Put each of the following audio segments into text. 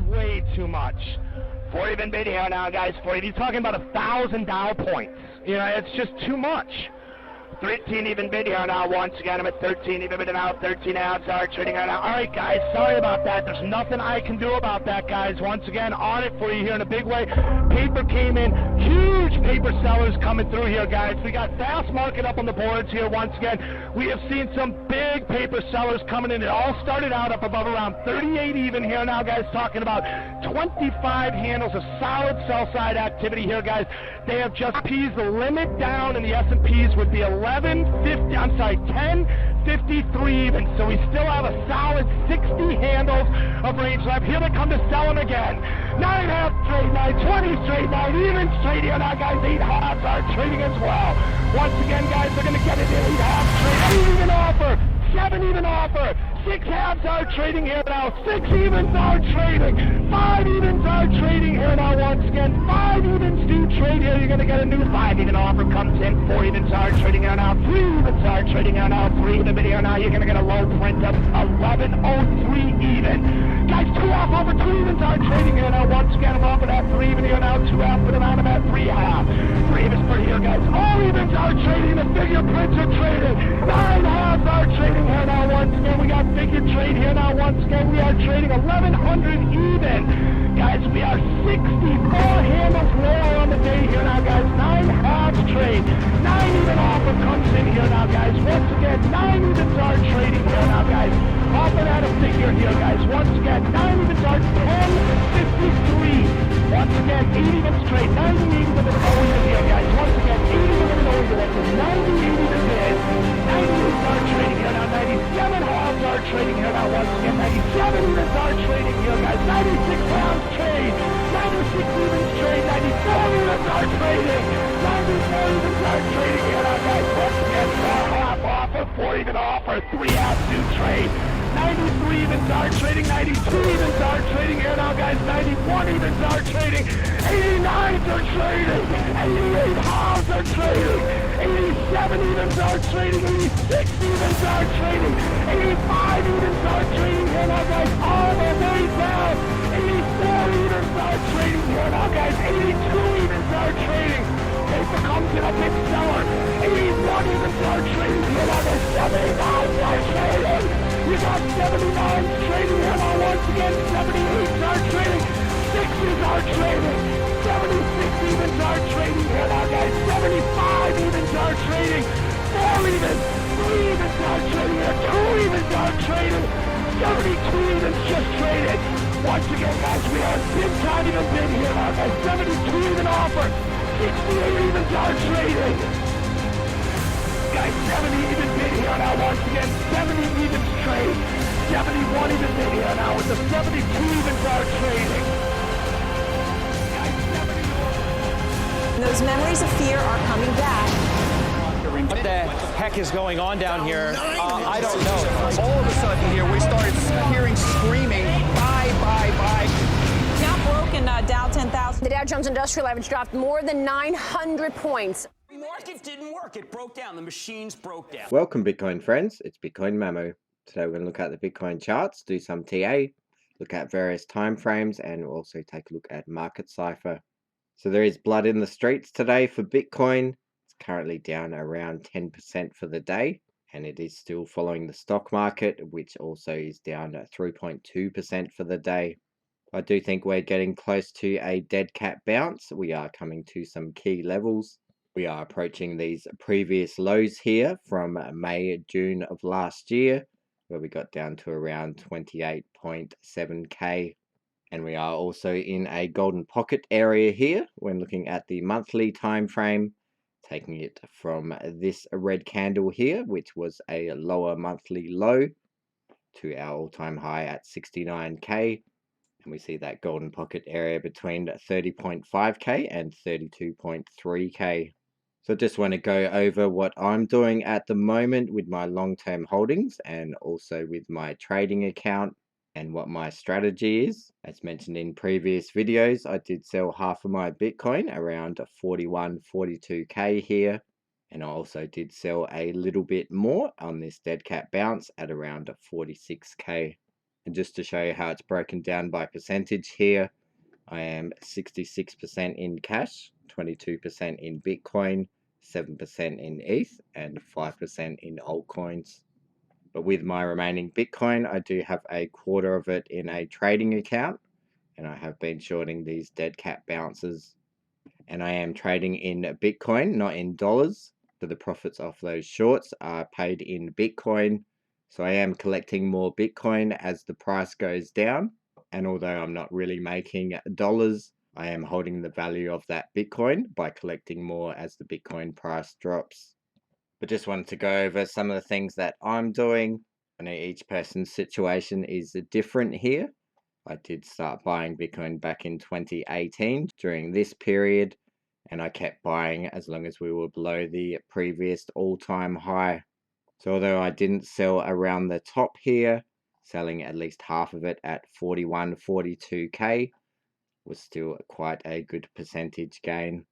way too much. 4 even bid here now, guys. 4 even. He's talking about 1,000 Dow points. You know, it's just too much. 13 even bid here now. Once again, I'm at 13 even bid now. 13 outs are trading right now. All right, guys. Sorry about that. There's nothing I can do about that, guys. Once again, on it for you here in a big way. Paper came in. Huge paper sellers coming through here, guys. We got fast market up on the boards here. Once again, we have seen some big paper sellers coming in. It all started out up above around 38 even here now, guys. Talking about 25 handles of solid sell side activity here, guys. They have just peased the limit down in the S&Ps would be 1053 even. So we still have a solid 60 handles of range left. Here they come to sell them again. 9.5 straight, 20 straight, 9 even straight here now, guys. 8 halves are trading as well. Once again, guys, they're going to get it in 8 halves straight. 8 even offer. 7 even offer. 6 halves are trading here now. 6 evens are trading. 5 evens are trading here now. Once again, 5 evens do trade here. You're going to get a new 5 even offer comes in. 4 evens are trading here now. 3 evens are trading here now. 3 even here now. You're going to get a low print of 11.03 even. Guys, 2 off over 2 evens are trading here now. Once again, I'm off at 3 even here now. 2 off, but I'm at 3 half. 3 evens per here, guys. All evens are trading. The figure prints are trading. 9 halves are trading here now. Once again, we got figure trade here now. Once again, we are trading 1,100 even. Guys, we are 64 handles lower on the day here now, guys. 9 halves trade. 9 even offer comes in here now, guys. Once again, 9 evens are trading here now, guys. Offer at a figure here, guys. Once again, 9 evens are 10.53. Once again, 8 evens trade. 90 evens with an O even here, guys. Once again, 80 even with an O even. That's a 90 even bid. 90 evens are trading here now. 97 halves are trading here now. Once again, 97 evens are trading here, guys. 96 halves trade. 96 evens trade. 94 evens are trading. 94 evens are trading here now, guys. Once again, 4 half offer, 4 even offer, 3 halves do trade. 93 evens are trading, 92 evens are trading here now, guys. 91 evens are trading, 89s are trading, 88 halves are trading, 87 evens are trading, 86 evens are trading, 85 evens are trading here now, guys, all the way down. 84 evens are trading here now, guys. 82 evens are trading. Paper comes in a big seller. 81 evens are trading here now, guys. 79s are trading. We got 79s trading here now. Once again, 78s are trading. 60s are trading. 76 evens are trading here now, guys. 75 evens are trading. 4 evens. 3 evens are trading here. 2 evens are trading. 72 evens just traded. Once again, guys, we are big time even bid here now, guys. 72 even offer. 68 evens are trading. Guys, 70 even bid here now. Once again, 70 evens trade. 71 even bid here now with the 72 evens are trading. Guys, 71. Those memories of fear are coming back. What the heck is going on down here? I don't know. All of a sudden here, we started hearing screaming, buy, buy, buy. Now broken Dow 10,000. The Dow Jones Industrial Average dropped more than 900 points. The market didn't work. It broke down. The machines broke down. Welcome, Bitcoin friends. It's Bitcoin Mamo. Today we're going to look at the Bitcoin charts, do some TA, look at various time frames, and also take a look at market Cipher. So there is blood in the streets today for Bitcoin. It's currently down around 10% for the day, and it is still following the stock market, which also is down at 3.2% for the day. I do think we're getting close to a dead cat bounce. We are coming to some key levels. We are approaching these previous lows here from May, June of last year, where we got down to around 28.7k. And we are also in a golden pocket area here when looking at the monthly time frame, taking it from this red candle here, which was a lower monthly low, to our all-time high at 69k. And we see that golden pocket area between 30.5k and 32.3k. So I just want to go over what I'm doing at the moment with my long-term holdings and also with my trading account and what my strategy is. As mentioned in previous videos, I did sell half of my Bitcoin around 41, 42k here. And I also did sell a little bit more on this dead cat bounce at around 46k. And just to show you how it's broken down by percentage here, I am 66% in cash, 22% in Bitcoin, 7% in ETH, and 5% in altcoins. But with my remaining Bitcoin, I do have a quarter of it in a trading account, and I have been shorting these dead cat bounces. And I am trading in Bitcoin, not in dollars. So the profits off those shorts are paid in Bitcoin. So I am collecting more Bitcoin as the price goes down. And although I'm not really making dollars, I am holding the value of that Bitcoin by collecting more as the Bitcoin price drops. But just wanted to go over some of the things that I'm doing. I know each person's situation is different here. I did start buying Bitcoin back in 2018 during this period, and I kept buying as long as we were below the previous all-time high. So although I didn't sell around the top here, selling at least half of it at 41, 42k was still quite a good percentage gain.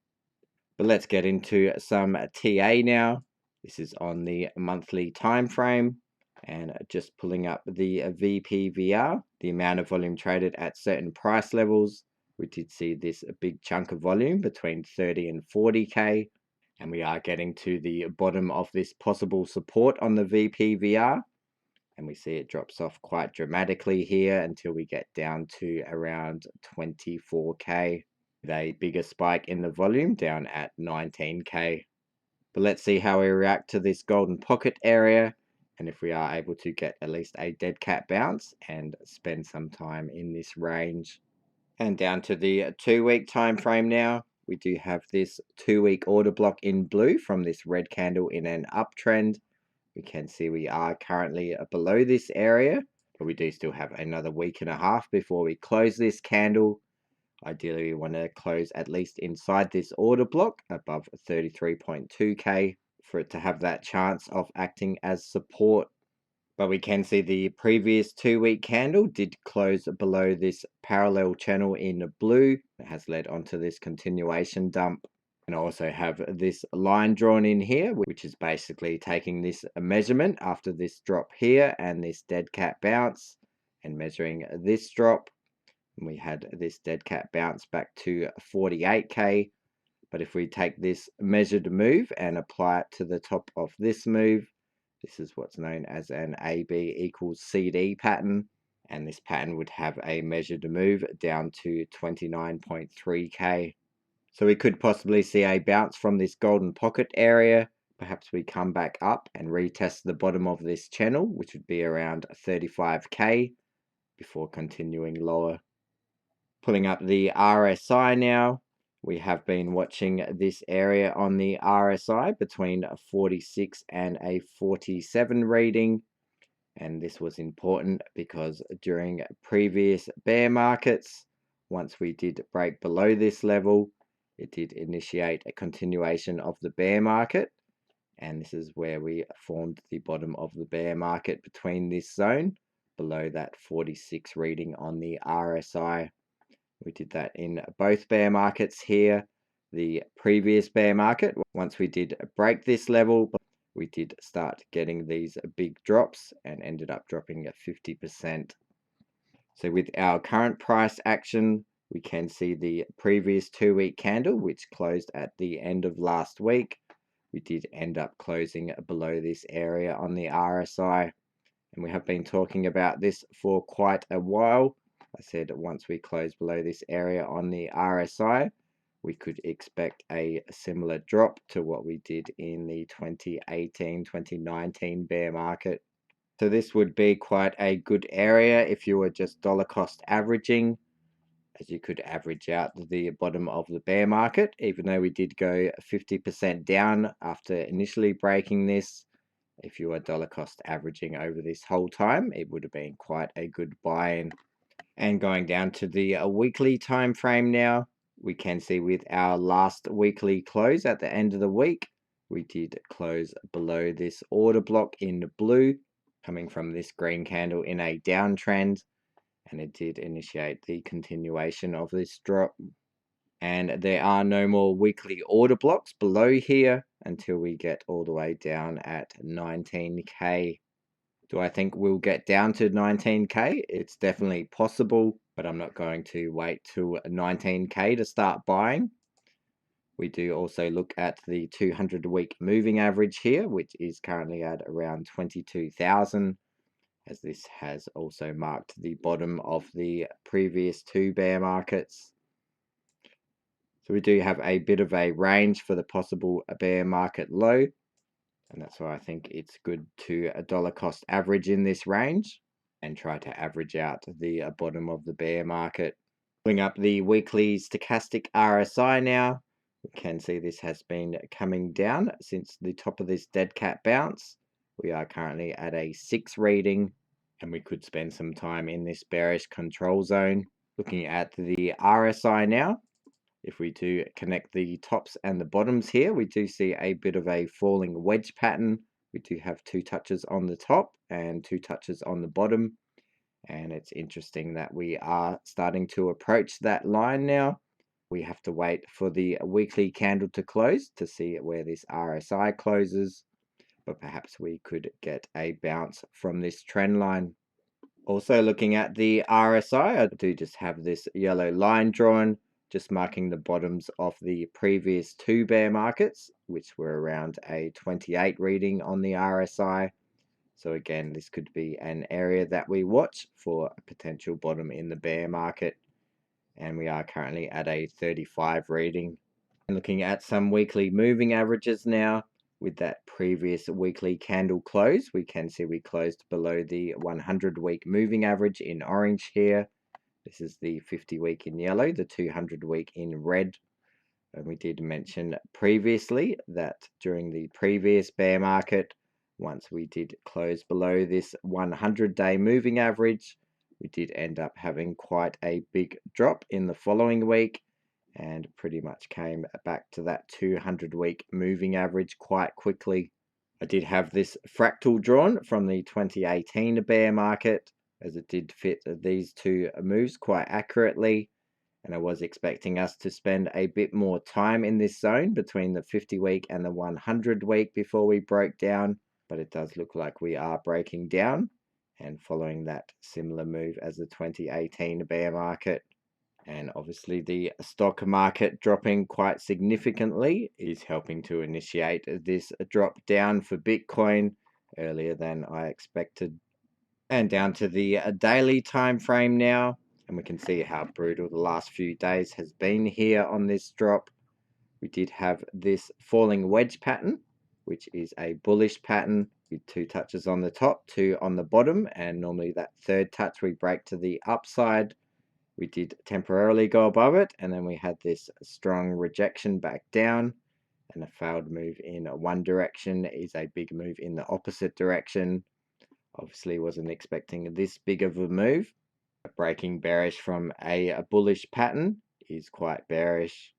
But let's get into some TA now. This is on the monthly time frame, and just pulling up the VPVR, the amount of volume traded at certain price levels. We did see this big chunk of volume between 30 and 40k, and we are getting to the bottom of this possible support on the VPVR, and we see it drops off quite dramatically here until we get down to around 24k. A bigger spike in the volume down at 19k. But let's see how we react to this golden pocket area, and if we are able to get at least a dead cat bounce and spend some time in this range. And down to the 2-week time frame now, we do have this 2-week order block in blue from this red candle in an uptrend. We can see we are currently below this area, but we do still have another week and a half before we close this candle. Ideally, we want to close at least inside this order block above 33.2k for it to have that chance of acting as support. But we can see the previous 2-week candle did close below this parallel channel in blue. It has led onto this continuation dump. And I also have this line drawn in here, which is basically taking this measurement after this drop here and this dead cat bounce and measuring this drop. And we had this dead cat bounce back to 48k. But if we take this measured move and apply it to the top of this move, this is what's known as an AB equals CD pattern. And this pattern would have a measured move down to 29.3k. So we could possibly see a bounce from this golden pocket area. Perhaps we come back up and retest the bottom of this channel, which would be around 35k, before continuing lower. Pulling up the RSI now, we have been watching this area on the RSI between a 46 and a 47 reading. And this was important because during previous bear markets, once we did break below this level, it did initiate a continuation of the bear market. And this is where we formed the bottom of the bear market between this zone, below that 46 reading on the RSI. We did that in both bear markets here. The previous bear market, once we did break this level, we did start getting these big drops and ended up dropping at 50%. So with our current price action, we can see the previous 2-week candle, which closed at the end of last week. We did end up closing below this area on the RSI. And we have been talking about this for quite a while. I said once we close below this area on the RSI, we could expect a similar drop to what we did in the 2018-2019 bear market. So this would be quite a good area if you were just dollar cost averaging, as you could average out the bottom of the bear market. Even though we did go 50% down after initially breaking this, if you were dollar cost averaging over this whole time, it would have been quite a good buy-in. And going down to the weekly time frame now, we can see with our last weekly close at the end of the week, we did close below this order block in blue, coming from this green candle in a downtrend, and it did initiate the continuation of this drop. And there are no more weekly order blocks below here until we get all the way down at 19k. Do I think we'll get down to 19k? It's definitely possible, but I'm not going to wait till 19k to start buying. We do also look at the 200-week moving average here, which is currently at around 22,000, as this has also marked the bottom of the previous two bear markets. So we do have a bit of a range for the possible bear market low. And that's why I think it's good to dollar cost average in this range and try to average out the bottom of the bear market. Pulling up the weekly stochastic RSI now, we can see this has been coming down since the top of this dead cat bounce. We are currently at a 6 reading, and we could spend some time in this bearish control zone. Looking at the RSI now, if we do connect the tops and the bottoms here, we do see a bit of a falling wedge pattern. We do have 2 touches on the top and 2 touches on the bottom. And it's interesting that we are starting to approach that line now. We have to wait for the weekly candle to close to see where this RSI closes. But perhaps we could get a bounce from this trend line. Also looking at the RSI, I do just have this yellow line drawn, just marking the bottoms of the previous 2 bear markets, which were around a 28 reading on the RSI. So again, this could be an area that we watch for a potential bottom in the bear market. And we are currently at a 35 reading. And looking at some weekly moving averages now, with that previous weekly candle close, we can see we closed below the 100-week moving average in orange here. This is the 50-week in yellow, the 200-week in red. And we did mention previously that during the previous bear market, once we did close below this 100-day moving average, we did end up having quite a big drop in the following week and pretty much came back to that 200-week moving average quite quickly. I did have this fractal drawn from the 2018 bear market, as it did fit these 2 moves quite accurately, and I was expecting us to spend a bit more time in this zone between the 50-week and the 100-week before we broke down, but it does look like we are breaking down and following that similar move as the 2018 bear market. And obviously the stock market dropping quite significantly is helping to initiate this drop down for Bitcoin earlier than I expected. And down to the daily time frame now, and we can see how brutal the last few days has been here on this drop. We did have this falling wedge pattern, which is a bullish pattern with 2 touches on the top, 2 on the bottom, and normally that 3rd touch we break to the upside. We did temporarily go above it, and then we had this strong rejection back down, and a failed move in one direction is a big move in the opposite direction. Obviously wasn't expecting this big of a move. Breaking bearish from a bullish pattern is quite bearish.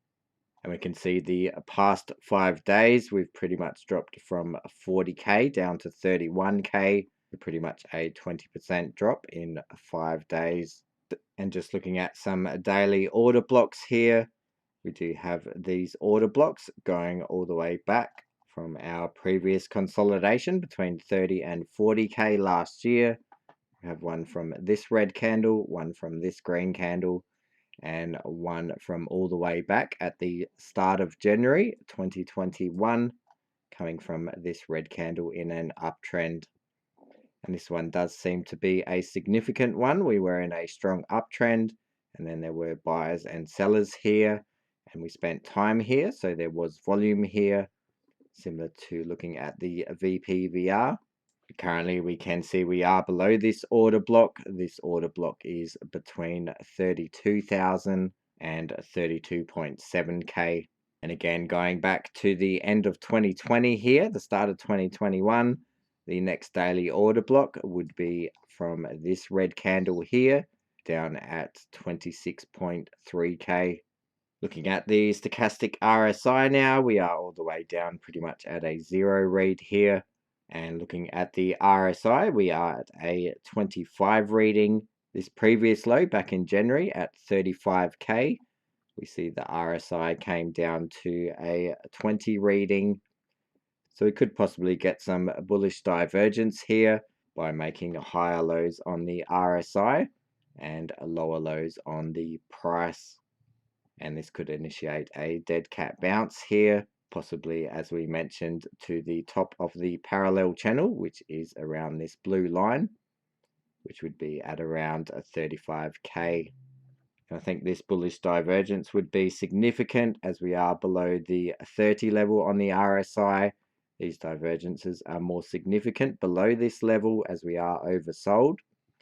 And we can see the past 5 days, we've pretty much dropped from 40k down to 31k. Pretty much a 20% drop in 5 days. And just looking at some daily order blocks here, we do have these order blocks going all the way back from our previous consolidation between 30 and 40k last year. We have one from this red candle, one from this green candle, and one from all the way back at the start of January 2021, coming from this red candle in an uptrend. And this one does seem to be a significant one. We were in a strong uptrend, and then there were buyers and sellers here, and we spent time here, so there was volume here, similar to looking at the VPVR. Currently, we can see we are below this order block. This order block is between 32,000 and 32.7k. And again, going back to the end of 2020 here, the start of 2021, the next daily order block would be from this red candle here, down at 26.3k. Looking at the stochastic RSI now, we are all the way down pretty much at a 0 read here. And looking at the RSI, we are at a 25 reading. This previous low back in January at 35k. We see the RSI came down to a 20 reading. So we could possibly get some bullish divergence here. by making higher lows on the RSI and lower lows on the price. And this could initiate a dead cat bounce here, possibly, as we mentioned, to the top of the parallel channel, which is around this blue line, which would be at around a 35k. I think this bullish divergence would be significant as we are below the 30 level on the RSI. These divergences are more significant below this level as we are oversold,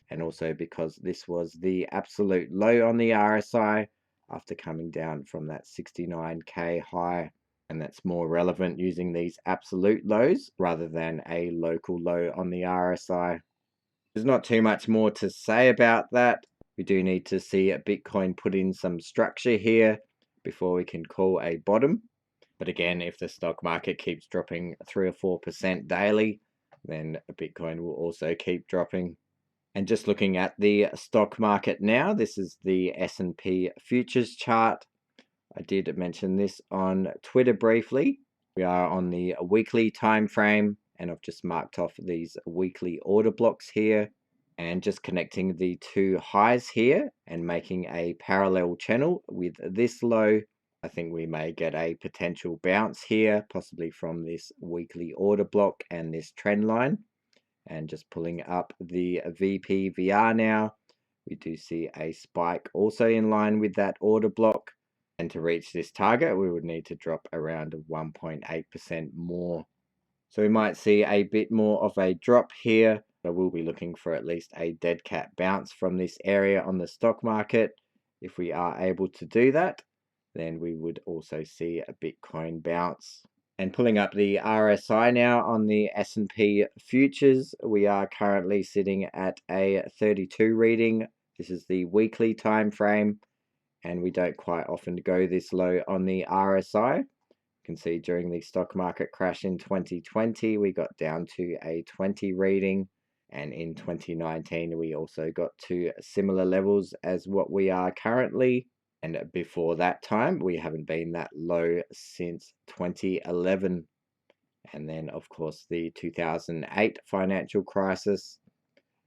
and also because this was the absolute low on the RSI after coming down from that 69k high, and that's more relevant using these absolute lows rather than a local low on the RSI. There's not too much more to say about that. We do need to see Bitcoin put in some structure here before we can call a bottom. But again, if the stock market keeps dropping 3 or 4% daily, then Bitcoin will also keep dropping. And just looking at the stock market now, this is the S&P futures chart. I did mention this on Twitter briefly. We are on the weekly time frame, and I've just marked off these weekly order blocks here, and just connecting the two highs here and making a parallel channel with this low. I think we may get a potential bounce here, possibly from this weekly order block and this trend line. And just pulling up the VPVR now, we do see a spike also in line with that order block. And to reach this target, we would need to drop around 1.8% more. So we might see a bit more of a drop here, but we'll be looking for at least a dead cat bounce from this area on the stock market. If we are able to do that, then we would also see a Bitcoin bounce. And pulling up the RSI now on the S&P futures, we are currently sitting at a 32 reading. This is the weekly time frame, and we don't quite often go this low on the RSI. You can see during the stock market crash in 2020, we got down to a 20 reading, and in 2019, we also got to similar levels as what we are currently. And before that time, we haven't been that low since 2011. And then, of course, the 2008 financial crisis.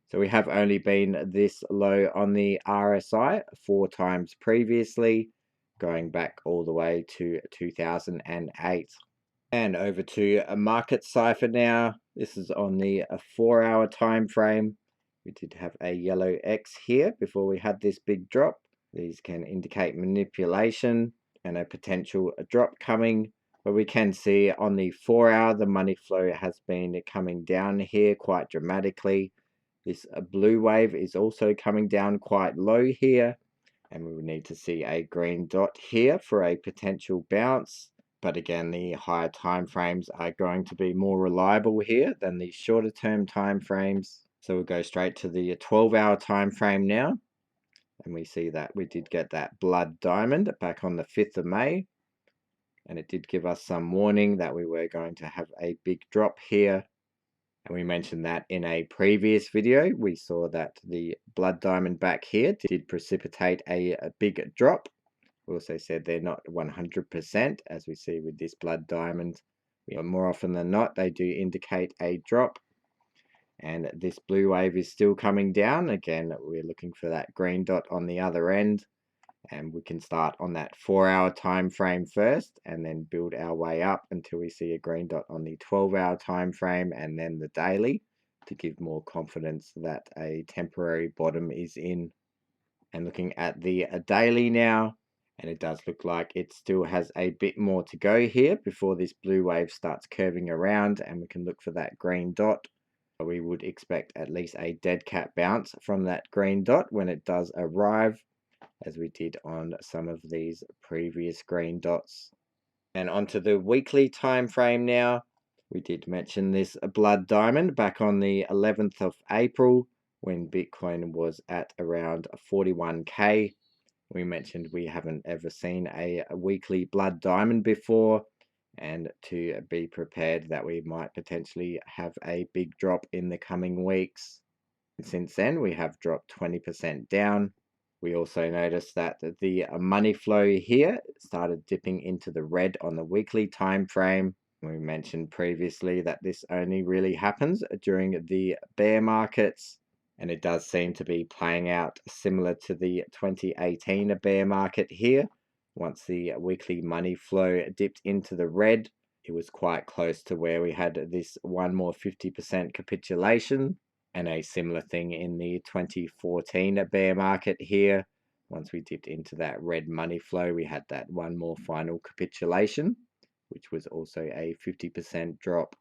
So we have only been this low on the RSI 4 times previously, going back all the way to 2008. And over to a market cipher now. This is on the 4-hour time frame. We did have a yellow X here before we had this big drop. These can indicate manipulation and a potential drop coming. But we can see on the 4-hour, the money flow has been coming down here quite dramatically. This blue wave is also coming down quite low here. And we would need to see a green dot here for a potential bounce. But again, the higher time frames are going to be more reliable here than the shorter term time frames. So we'll go straight to the 12-hour time frame now. And we see that we did get that blood diamond back on the 5th of May. And it did give us some warning that we were going to have a big drop here. And we mentioned that in a previous video. We saw that the blood diamond back here did precipitate a big drop. We also said they're not 100%, as we see with this blood diamond. More often than not, they do indicate a drop. And this blue wave is still coming down. Again, we're looking for that green dot on the other end. And we can start on that 4-hour time frame first and then build our way up until we see a green dot on the 12-hour time frame and then the daily to give more confidence that a temporary bottom is in. And looking at the daily now, and it does look like it still has a bit more to go here before this blue wave starts curving around and we can look for that green dot. We would expect at least a dead cat bounce from that green dot when it does arrive, as we did on some of these previous green dots. And onto the weekly time frame now. We did mention this blood diamond back on the 11th of April when Bitcoin was at around 41k. We mentioned we haven't ever seen a weekly blood diamond before, and to be prepared that we might potentially have a big drop in the coming weeks. And since then, we have dropped 20% down. We also noticed that the money flow here started dipping into the red on the weekly time frame. We mentioned previously that this only really happens during the bear markets, and it does seem to be playing out similar to the 2018 bear market here. Once the weekly money flow dipped into the red, it was quite close to where we had this one more 50% capitulation, and a similar thing in the 2014 bear market here. Once we dipped into that red money flow, we had that one more final capitulation, which was also a 50% drop.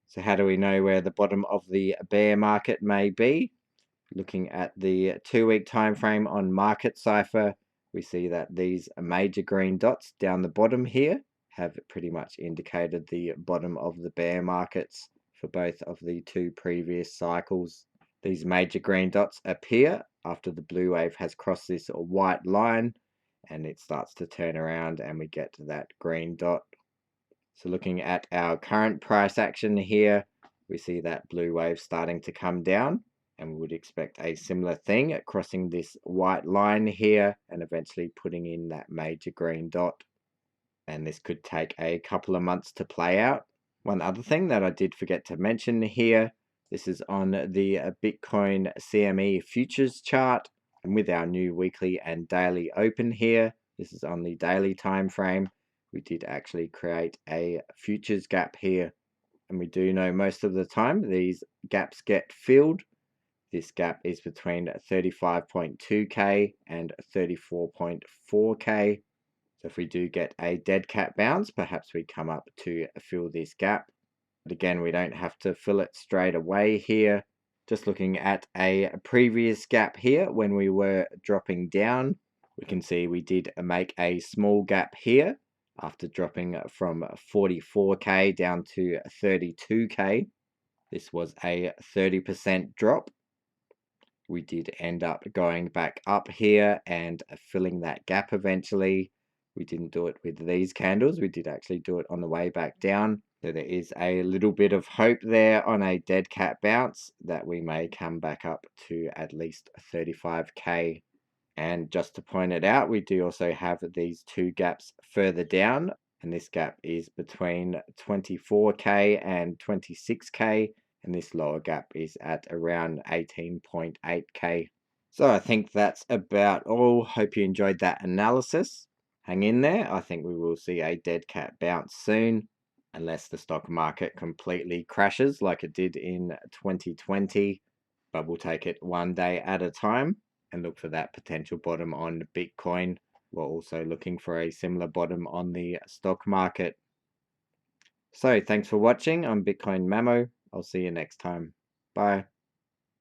So how do we know where the bottom of the bear market may be? Looking at the 2-week time frame on Market Cipher, we see that these major green dots down the bottom here have pretty much indicated the bottom of the bear markets for both of the 2 previous cycles. These major green dots appear after the blue wave has crossed this white line, and it starts to turn around and we get to that green dot. So looking at our current price action here, we see that blue wave starting to come down, and we would expect a similar thing, crossing this white line here and eventually putting in that major green dot. And this could take a couple of months to play out. One other thing that I did forget to mention here, this is on the Bitcoin CME futures chart, and with our new weekly and daily open here, this is on the daily time frame. We did actually create a futures gap here, and we do know most of the time these gaps get filled. This gap is between 35.2k and 34.4k. So if we do get a dead cat bounce, perhaps we come up to fill this gap. But again, we don't have to fill it straight away here. Just looking at a previous gap here when we were dropping down, we can see we did make a small gap here after dropping from 44k down to 32k. This was a 30% drop. We did end up going back up here and filling that gap eventually. We didn't do it with these candles. We did actually do it on the way back down. So there is a little bit of hope there on a dead cat bounce that we may come back up to at least 35k. And just to point it out, we do also have these 2 gaps further down, and this gap is between 24k and 26k, and this lower gap is at around 18.8k. So I think that's about all. Hope you enjoyed that analysis. Hang in there. I think we will see a dead cat bounce soon, unless the stock market completely crashes like it did in 2020. But we'll take it one day at a time and look for that potential bottom on Bitcoin. We're also looking for a similar bottom on the stock market. So thanks for watching. I'm Bitcoin Mamo. I'll see you next time. Bye.